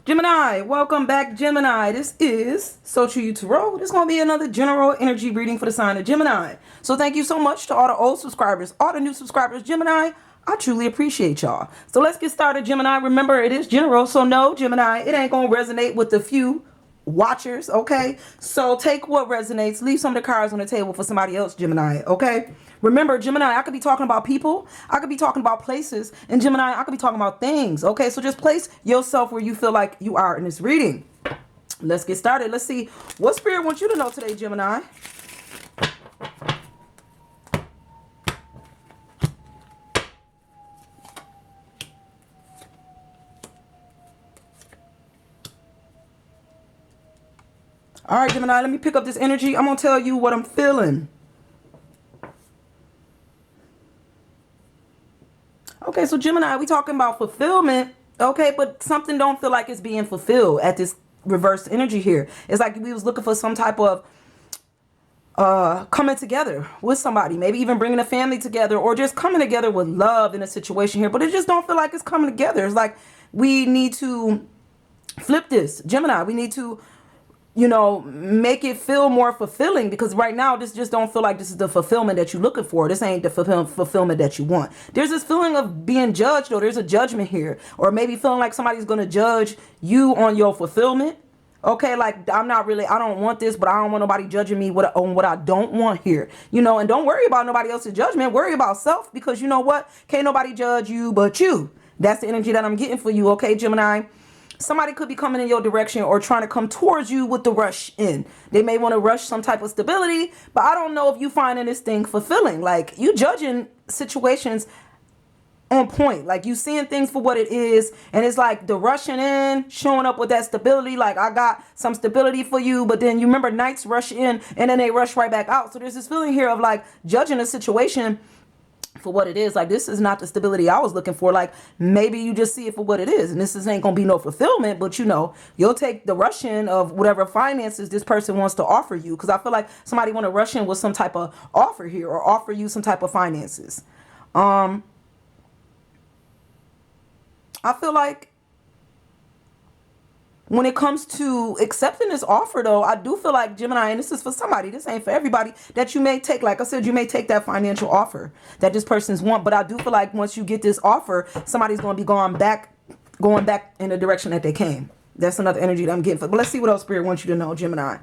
Gemini, welcome back, Gemini. This is Social You Tarot. This is going to be another general energy reading for the sign of Gemini. So thank you so much to all the old subscribers, all the new subscribers, Gemini. I truly appreciate y'all. So let's get started, Gemini. Remember, it is general, so no, Gemini, it ain't going to resonate with the few watchers, okay? So take what resonates, leave some of the cards on the table for somebody else, Gemini, okay? Remember, Gemini, I could be talking about people, I could be talking about places, and Gemini, I could be talking about things, okay? So just place yourself where you feel like you are in this reading. Let's get started. Let's see what Spirit wants you to know today, Gemini. All right, Gemini, let me pick up this energy. I'm going to tell you what I'm feeling. Okay, so Gemini, we talking about fulfillment, okay, but something don't feel like it's being fulfilled at this reverse energy here. It's like we was looking for some type of coming together with somebody, maybe even bringing a family together or just coming together with love in a situation here, but it just don't feel like it's coming together. It's like we need to flip this, Gemini. We need to, you know, make it feel more fulfilling, because right now this just don't feel like this is the fulfillment that you're looking for. This ain't the fulfillment that you want. There's this feeling of being judged, or there's a judgment here, or maybe feeling like somebody's going to judge you on your fulfillment. Okay, like I don't want this, but I don't want nobody judging me on what I don't want here. You know, and don't worry about nobody else's judgment. Worry about self, because you know what? Can't nobody judge you but you. That's the energy that I'm getting for you, okay, Gemini? Somebody could be coming in your direction or trying to come towards you with the rush in. They may want to rush some type of stability, but I don't know if you finding this thing fulfilling. Like you judging situations on point, like you seeing things for what it is, and it's like the rushing in, showing up with that stability, like I got some stability for you, but then you remember knights rush in and then they rush right back out. So there's this feeling here of like judging a situation for what it is. Like this is not the stability I was looking for. Like maybe you just see it for what it is, and ain't gonna be no fulfillment, but you know, you'll take the rush in of whatever finances this person wants to offer you, because I feel like somebody want to rush in with some type of offer here or offer you some type of finances. I feel like when it comes to accepting this offer, though, I do feel like, Gemini, and this is for somebody, this ain't for everybody, that you may take, like I said, you may take that financial offer that this person's want. But I do feel like once you get this offer, somebody's going to be going back in the direction that they came. That's another energy that I'm getting. But let's see what else Spirit wants you to know, Gemini.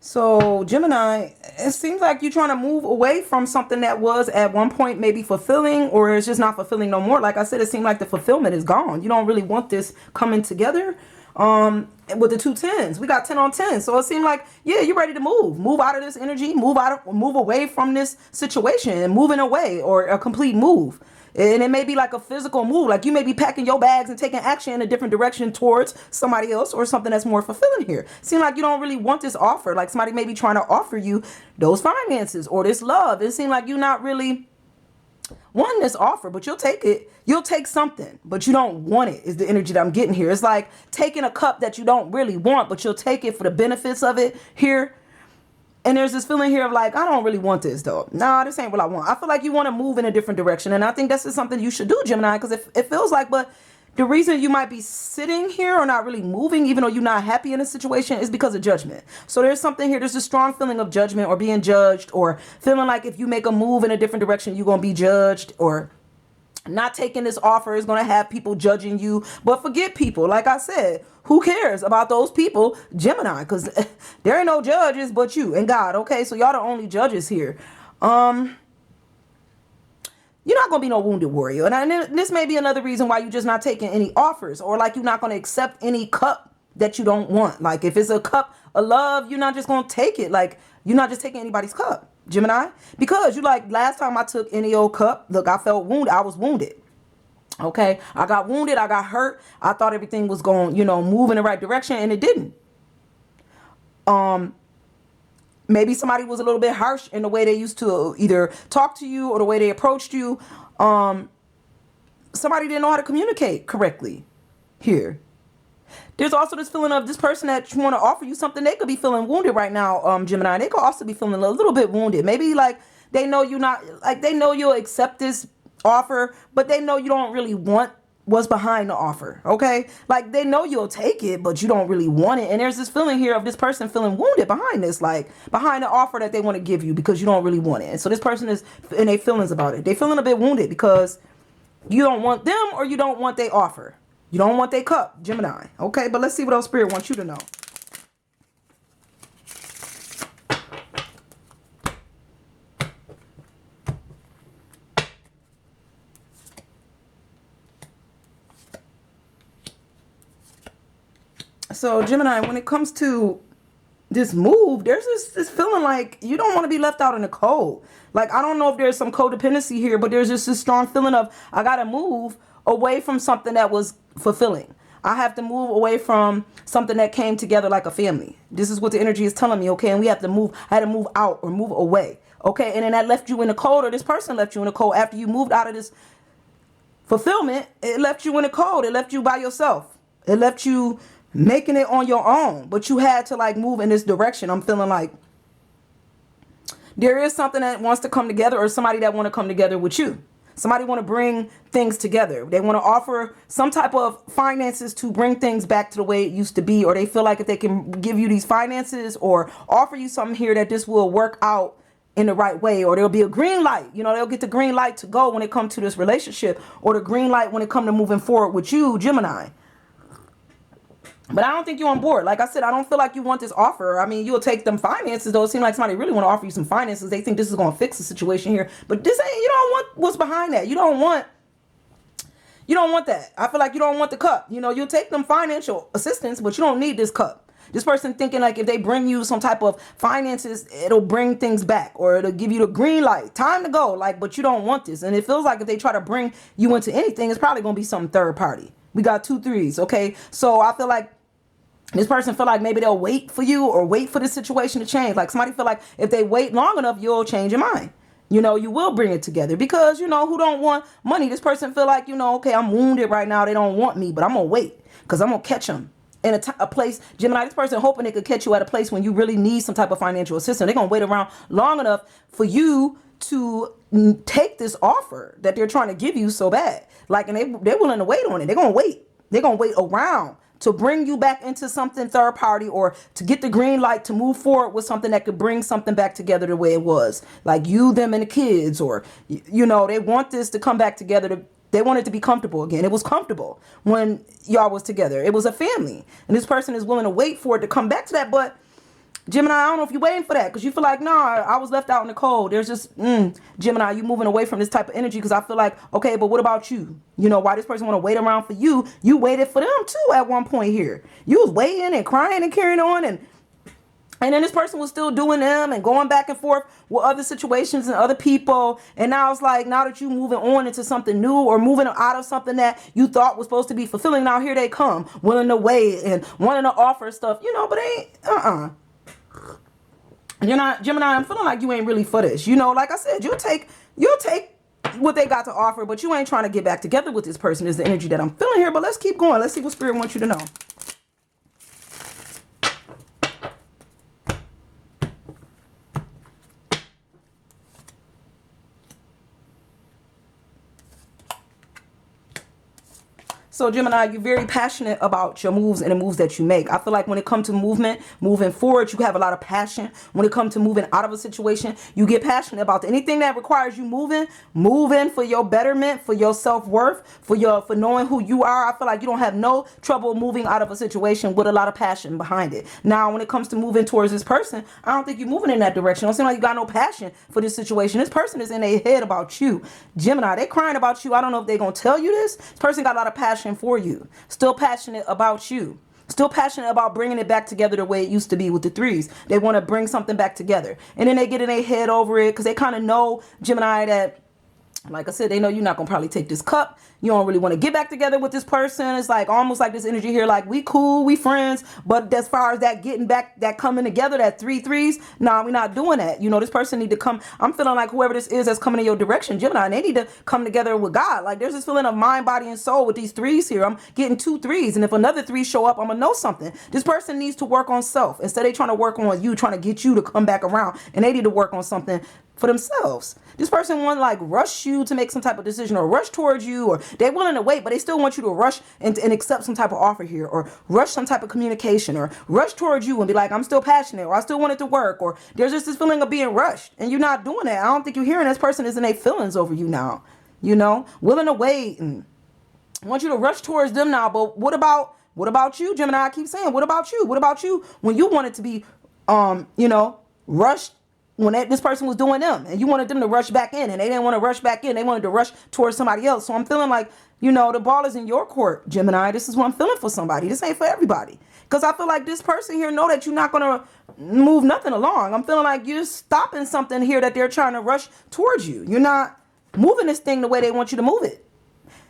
So Gemini, it seems like you're trying to move away from something that was at one point maybe fulfilling, or it's just not fulfilling no more. Like I said, it seemed like the fulfillment is gone. You don't really want this coming together. With the 2 10s, we got 10 on 10. So it seemed like, yeah, you're ready to move out of this energy, move away from this situation, and moving away, or a complete move. And it may be like a physical move. Like you may be packing your bags and taking action in a different direction towards somebody else, or something that's more fulfilling here. Seems like you don't really want this offer. Like somebody may be trying to offer you those finances or this love. It seems like you're not really wanting this offer, but you'll take it. You'll take something, but you don't want it, is the energy that I'm getting here. It's like taking a cup that you don't really want, but you'll take it for the benefits of it here. And there's this feeling here of like, I don't really want this though. Nah, this ain't what I want. I feel like you want to move in a different direction. And I think that's just something you should do, Gemini, because it feels like, but the reason you might be sitting here or not really moving, even though you're not happy in a situation, is because of judgment. So there's something here. There's a strong feeling of judgment, or being judged, or feeling like if you make a move in a different direction, you're going to be judged, or not taking this offer is going to have people judging you. But forget people. Like I said, who cares about those people, Gemini? Because there ain't no judges but you and God. Okay, so y'all the only judges here. You're not going to be no wounded warrior. And this may be another reason why you're just not taking any offers, or like you're not going to accept any cup that you don't want. Like if it's a cup of love, you're not just going to take it. Like you're not just taking anybody's cup, Gemini, because you like, last time I took any old cup, look, I felt wounded. I was wounded. Okay, I got wounded. I got hurt. I thought everything was going, you know, move in the right direction, and it didn't. Maybe somebody was a little bit harsh in the way they used to either talk to you or the way they approached you. Somebody didn't know how to communicate correctly here. There's also this feeling of this person that you want to offer you something. They could be feeling wounded right now, Gemini. They could also be feeling a little bit wounded. Maybe like they know you not, like they know you'll accept this offer, but they know you don't really want what's behind the offer. Okay, like they know you'll take it, but you don't really want it. And there's this feeling here of this person feeling wounded behind this, like behind the offer that they want to give you, because you don't really want it. And so this person is in their feelings about it. They feeling a bit wounded because you don't want them, or you don't want their offer. You don't want their cup, Gemini. Okay, but let's see what else Spirit wants you to know. So Gemini, when it comes to this move, there's this feeling like you don't want to be left out in the cold. Like, I don't know if there's some codependency here, but there's just this strong feeling of, I got to move away from something that was fulfilling. I have to move away from something that came together like a family. This is what the energy is telling me, okay? And we have to move. I had to move out or move away, okay? And then that left you in the cold, or this person left you in the cold after you moved out of this fulfillment. It left you in the cold. It left you by yourself. It left you making it on your own, but you had to like move in this direction. I'm feeling like there is something that wants to come together, or somebody that want to come together with you. Somebody want to bring things together. They want to offer some type of finances to bring things back to the way it used to be, or they feel like if they can give you these finances or offer you something here, that this will work out in the right way, or there'll be a green light. You know, they'll get the green light to go when it comes to this relationship, or the green light when it comes to moving forward with you, Gemini. But I don't think you're on board. Like I said, I don't feel like you want this offer. I mean, you'll take them finances, though. It seems like somebody really want to offer you some finances. They think this is going to fix the situation here. But this ain't, you don't want what's behind that. You don't want that. I feel like you don't want the cup. You know, you'll take them financial assistance, but you don't need this cup. This person thinking like if they bring you some type of finances, it'll bring things back, or it'll give you the green light. Time to go. Like, but you don't want this. And it feels like if they try to bring you into anything, it's probably going to be some third party. We got 2 3s. Okay. So I feel like this person feel like maybe they'll wait for you, or wait for the situation to change. Like somebody feel like if they wait long enough, you'll change your mind. You know, you will bring it together, because, you know, who don't want money? This person feel like, you know, okay, I'm wounded right now. They don't want me, but I'm going to wait, because I'm going to catch them in a place. Gemini, this person hoping they could catch you at a place when you really need some type of financial assistance. They're going to wait around long enough for you to take this offer that they're trying to give you so bad. Like, and they're willing to wait on it. They're going to wait. They're going to wait around to bring you back into something third party, or to get the green light to move forward with something that could bring something back together the way it was. Like you, them, and the kids, or, you know, they want this to come back together. They want it to be comfortable again. It was comfortable when y'all was together. It was a family. And this person is willing to wait for it to come back to that. But Gemini, I don't know if you're waiting for that, because you feel like, nah, I was left out in the cold. There's just, Gemini, you moving away from this type of energy, because I feel like, okay, but what about you? You know, why this person want to wait around for you? You waited for them too at one point here. You was waiting and crying and carrying on, and then this person was still doing them and going back and forth with other situations and other people. And now it's like, now that you moving on into something new, or moving out of something that you thought was supposed to be fulfilling, now here they come, willing to wait and wanting to offer stuff, you know, but ain't, You're not, Gemini, I'm feeling like you ain't really for this. You know, like I said, you'll take what they got to offer, but you ain't trying to get back together with this person, is the energy that I'm feeling here. But let's keep going. Let's see what Spirit wants you to know. So Gemini, you're very passionate about your moves and the moves that you make. I feel like when it comes to movement, moving forward, you have a lot of passion. When it comes to moving out of a situation, you get passionate about anything that requires you moving for your betterment, for your self-worth, for knowing who you are. I feel like you don't have no trouble moving out of a situation with a lot of passion behind it. Now, when it comes to moving towards this person, I don't think you're moving in that direction. It don't seem like you got no passion for this situation. This person is in their head about you. Gemini, they crying about you. I don't know if they're going to tell you this. This person got a lot of passion for you, still passionate about you, still passionate about bringing it back together the way it used to be with the 3s. They want to bring something back together, and then they get in their head over it, because they kind of know, Gemini, that Like I said, they know you're not going to probably take this cup. You don't really want to get back together with this person. It's like almost like this energy here, like we cool, we friends. But as far as that getting back, that coming together, that 3 threes, nah, we're not doing that. You know, this person need to come. I'm feeling like whoever this is that's coming in your direction, Gemini, they need to come together with God. Like there's this feeling of mind, body, and soul with these threes here. I'm getting 2 threes. And if another 3 show up, I'm going to know something. This person needs to work on self. Instead, they trying to work on you, trying to get you to come back around. And they need to work on something for themselves. This person want to like rush you to make some type of decision or rush towards you, or they're willing to wait, but they still want you to rush and accept some type of offer here, or rush some type of communication, or rush towards you and be like, I'm still passionate, or I still want it to work, or there's just this feeling of being rushed and you're not doing that. I don't think you're hearing this person is in their feelings over you now, you know, willing to wait and want you to rush towards them now. But what about you, Gemini? I keep saying, what about you? What about you when you wanted to be, you know, rushed when this person was doing them and you wanted them to rush back in and they didn't want to rush back in. They wanted to rush towards somebody else. So I'm feeling like, you know, the ball is in your court, Gemini. This is what I'm feeling for somebody. This ain't for everybody. Because I feel like this person here know that you're not going to move nothing along. I'm feeling like you're stopping something here that they're trying to rush towards you. You're not moving this thing the way they want you to move it.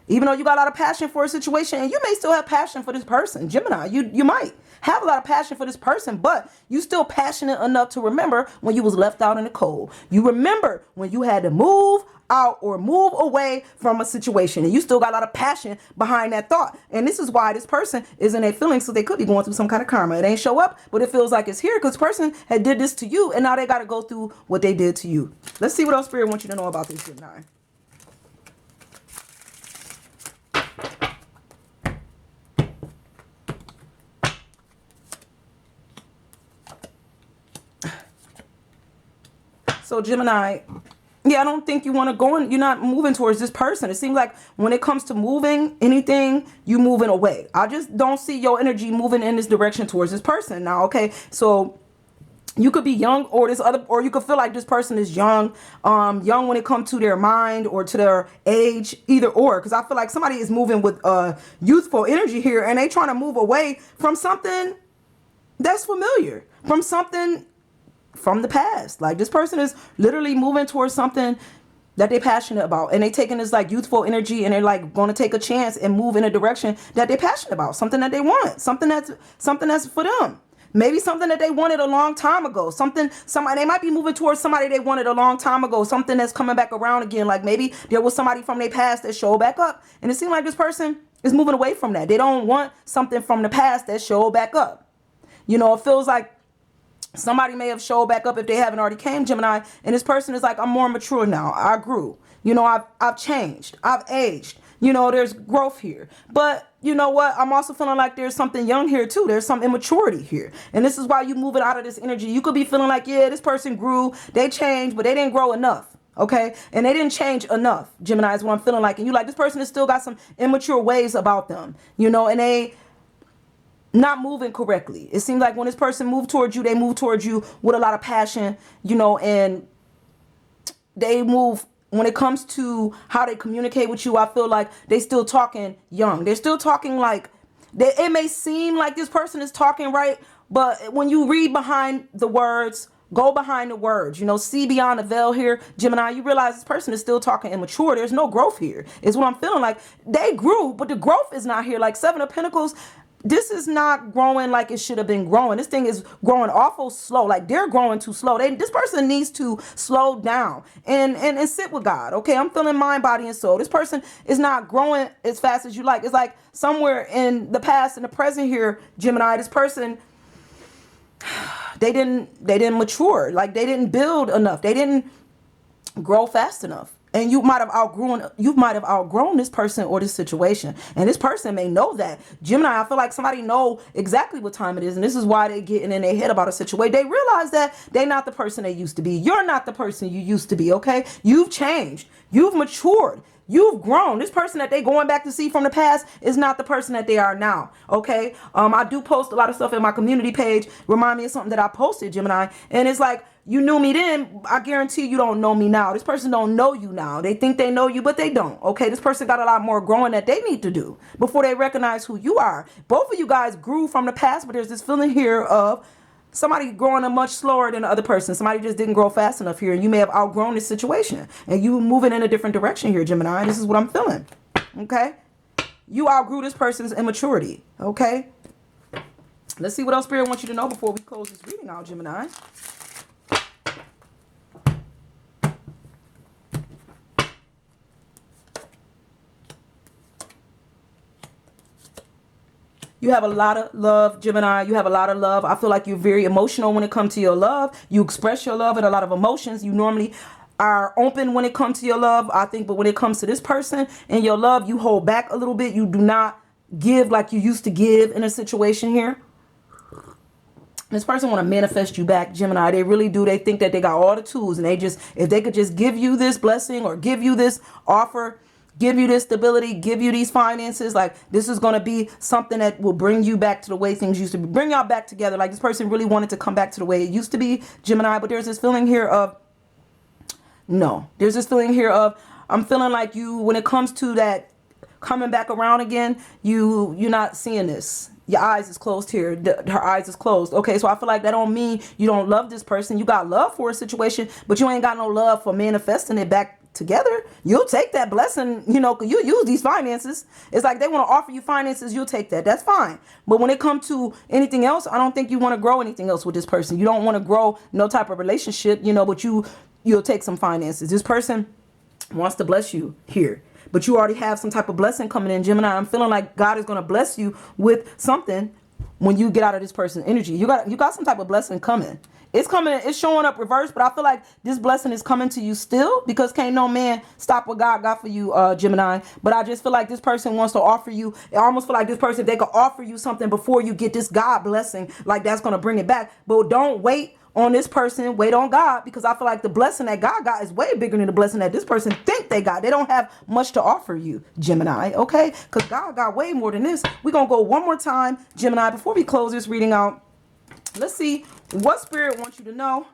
Even though you got a lot of passion for a situation, and you may still have passion for this person, Gemini, you might have a lot of passion for this person, but you still passionate enough to remember when you was left out in the cold. You remember when you had to move out or move away from a situation, and you still got a lot of passion behind that thought. And this is why this person is in their feelings, so they could be going through some kind of karma. It ain't show up, but it feels like it's here because this person had did this to you, and now they got to go through what they did to you. Let's see what else Spirit wants you to know about this, Gemini. So Gemini, yeah, I don't think you want to go in. You're not moving towards this person. It seems like when it comes to moving anything, you moving away. I just don't see your energy moving in this direction towards this person now. Okay, so you could be young, or or you could feel like this person is young, young when it comes to their mind or to their age, either or. Because I feel like somebody is moving with youthful energy here, and they trying to move away from something that's familiar, from something from the past. Like this person is literally moving towards something that they're passionate about, and they taking this like youthful energy and they're like going to take a chance and move in a direction that they're passionate about, something that they want, something that's for them. Maybe something that they wanted a long time ago. Somebody they might be moving towards somebody they wanted a long time ago. Something that's coming back around again. Like maybe there was somebody from their past that showed back up, and it seems like this person is moving away from that. They don't want something from the past that showed back up. You know, it feels like somebody may have showed back up if they haven't already came, Gemini, and this person is like, I'm more mature now. I grew. You know, I've changed. I've aged. You know, there's growth here. But you know what? I'm also feeling like there's something young here too. There's some immaturity here. And this is why you move it out of this energy. You could be feeling like, yeah, this person grew. They changed, but they didn't grow enough. Okay? And they didn't change enough, Gemini, is what I'm feeling like. And you like, this person has still got some immature ways about them. You know, and they not moving correctly. It seems like when this person moved towards you, they move towards you with a lot of passion, you know, and they move when it comes to how they communicate with you. I feel like they still talking young. They're still talking like it may seem like this person is talking right, but when you read behind the words, go behind the words, you know, see beyond the veil here, Gemini, you realize this person is still talking immature. There's no growth here. Is what I'm feeling like. They grew, but the growth is not here. Like Seven of Pentacles, this is not growing like it should have been growing. This thing is growing awful slow. Like they're growing too slow. This person needs to slow down and sit with God. Okay, I'm feeling mind, body, and soul. This person is not growing as fast as you like. It's like somewhere in the past and the present here, Gemini, this person, they didn't mature. Like they didn't build enough. They didn't grow fast enough. And you might have outgrown this person or this situation. And this person may know that. Gemini, I feel like somebody know exactly what time it is. And this is why they're getting in their head about a situation. They realize that they're not the person they used to be. You're not the person you used to be, okay? You've changed. You've matured. You've grown. This person that they going back to see from the past is not the person that they are now. Okay. I do post a lot of stuff in my community page. Remind me of something that I posted, Gemini. And it's like, you knew me then. I guarantee you don't know me now. This person don't know you now. They think they know you, but they don't. Okay. This person got a lot more growing that they need to do before they recognize who you are. Both of you guys grew from the past, but there's this feeling here of somebody growing up much slower than the other person. Somebody just didn't grow fast enough here, and you may have outgrown this situation, and you moving in a different direction here, Gemini. This is what I'm feeling. Okay, you outgrew this person's immaturity. Okay, let's see what else Spirit wants you to know before we close this reading out, Gemini. You have a lot of love, Gemini. You have a lot of love. I feel like you're very emotional when it comes to your love. You express your love and a lot of emotions. You normally are open when it comes to your love, I think. But when it comes to this person and your love, you hold back a little bit. You do not give like you used to give in a situation here. This person want to manifest you back, Gemini. They really do. They think that they got all the tools, and they just, if they could just give you this blessing or give you this offer, give you this stability, give you these finances, like this is going to be something that will bring you back to the way things used to be. Bring y'all back together. Like this person really wanted to come back to the way it used to be, Gemini. But there's this feeling here of, no, there's this feeling here of, I'm feeling like you, when it comes to that coming back around again, you're not seeing this. Your eyes is closed here. Her eyes is closed. Okay, so I feel like that don't mean you don't love this person. You got love for a situation, but you ain't got no love for manifesting it back together. You'll take that blessing, you know, you use these finances. It's like they want to offer you finances, you'll take that. That's fine. But when it comes to anything else, I don't think you want to grow anything else with this person. You don't want to grow no type of relationship, you know, but you'll take some finances. This person wants to bless you here, but you already have some type of blessing coming in, Gemini. I'm feeling like God is going to bless you with something when you get out of this person's energy. You got some type of blessing coming. It's coming, it's showing up reverse, but I feel like this blessing is coming to you still, because can't no man stop what God got for you, Gemini. But I just feel like this person wants to offer you, I almost feel like this person, they could offer you something before you get this God blessing, like that's going to bring it back. But don't wait on this person, wait on God, because I feel like the blessing that God got is way bigger than the blessing that this person think they got. They don't have much to offer you, Gemini, okay? Because God got way more than this. We're going to go one more time, Gemini, before we close this reading out. Let's see what Spirit wants you to know.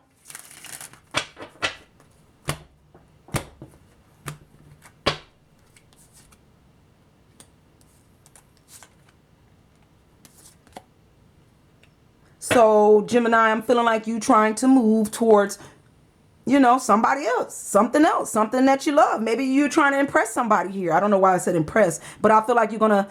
So, Gemini, I'm feeling like you trying to move towards, you know, somebody else, something that you love. Maybe you're trying to impress somebody here. I don't know why I said impress, but I feel like you're going to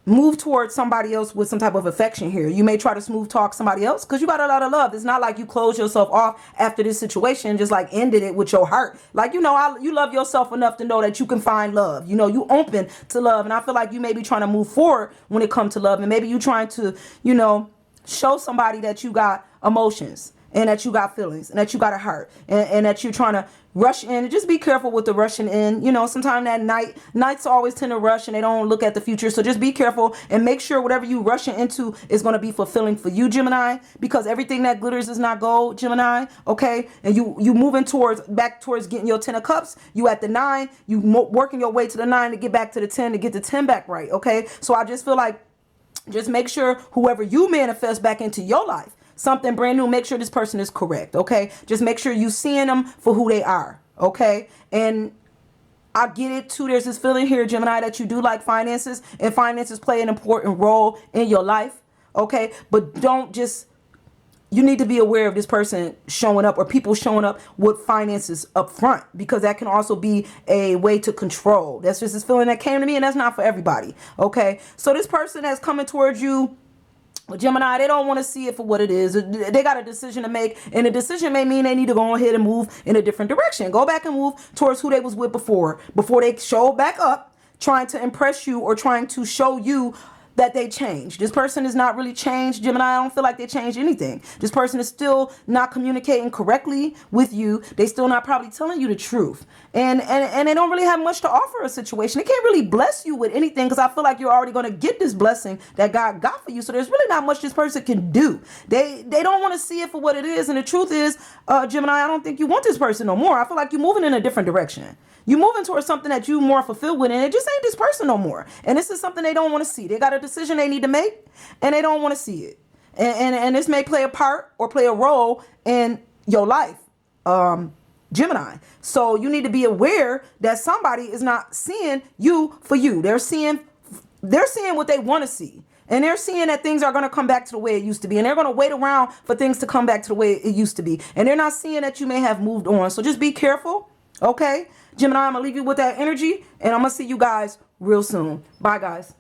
move towards somebody else with some type of affection here. You may try to smooth talk somebody else because you got a lot of love. It's not like you close yourself off after this situation, just like ended it with your heart. Like, you know, you love yourself enough to know that you can find love. You know, you open to love. And I feel like you may be trying to move forward when it comes to love. And maybe you trying to, you know, show somebody that you got emotions and that you got feelings and that you got a heart and that you're trying to rush in. And just be careful with the rushing in. You know, sometimes that nights always tend to rush and they don't look at the future. So just be careful and make sure whatever you rushing into is going to be fulfilling for you, Gemini, because everything that glitters is not gold, Gemini. Okay. And you moving back towards getting your 10 of cups. You at the 9, you working your way to the 9 to get back to the 10, to get the 10 back right. Okay. So I just feel like, just make sure whoever you manifest back into your life, something brand new, make sure this person is correct, okay? Just make sure you seeing them for who they are, okay? And I get it too. There's this feeling here, Gemini, that you do like finances, and finances play an important role in your life, okay? But don't just, you need to be aware of this person showing up or people showing up with finances up front, because that can also be a way to control. That's just this feeling that came to me, and that's not for everybody, okay? So this person that's coming towards you, Gemini, they don't want to see it for what it is. They got a decision to make, and the decision may mean they need to go ahead and move in a different direction. Go back and move towards who they was with before they show back up, trying to impress you or trying to show you that they changed. This person is not really changed, Gemini. I don't feel like they changed anything. This person is still not communicating correctly with you. They still not probably telling you the truth. And they don't really have much to offer a situation. They can't really bless you with anything, because I feel like you're already going to get this blessing that God got for you. So there's really not much this person can do. They don't want to see it for what it is. And the truth is, Gemini, I don't think you want this person no more. I feel like you're moving in a different direction. You're moving towards something that you more fulfilled with, and it just ain't this person no more. And this is something they don't want to see. They got a decision they need to make, and they don't want to see it. And this may play a part or play a role in your life, Gemini. So you need to be aware that somebody is not seeing you for you. They're seeing what they want to see. And they're seeing that things are going to come back to the way it used to be. And they're going to wait around for things to come back to the way it used to be. And they're not seeing that you may have moved on. So just be careful. Okay? Gemini, I'm going to leave you with that energy. And I'm going to see you guys real soon. Bye, guys.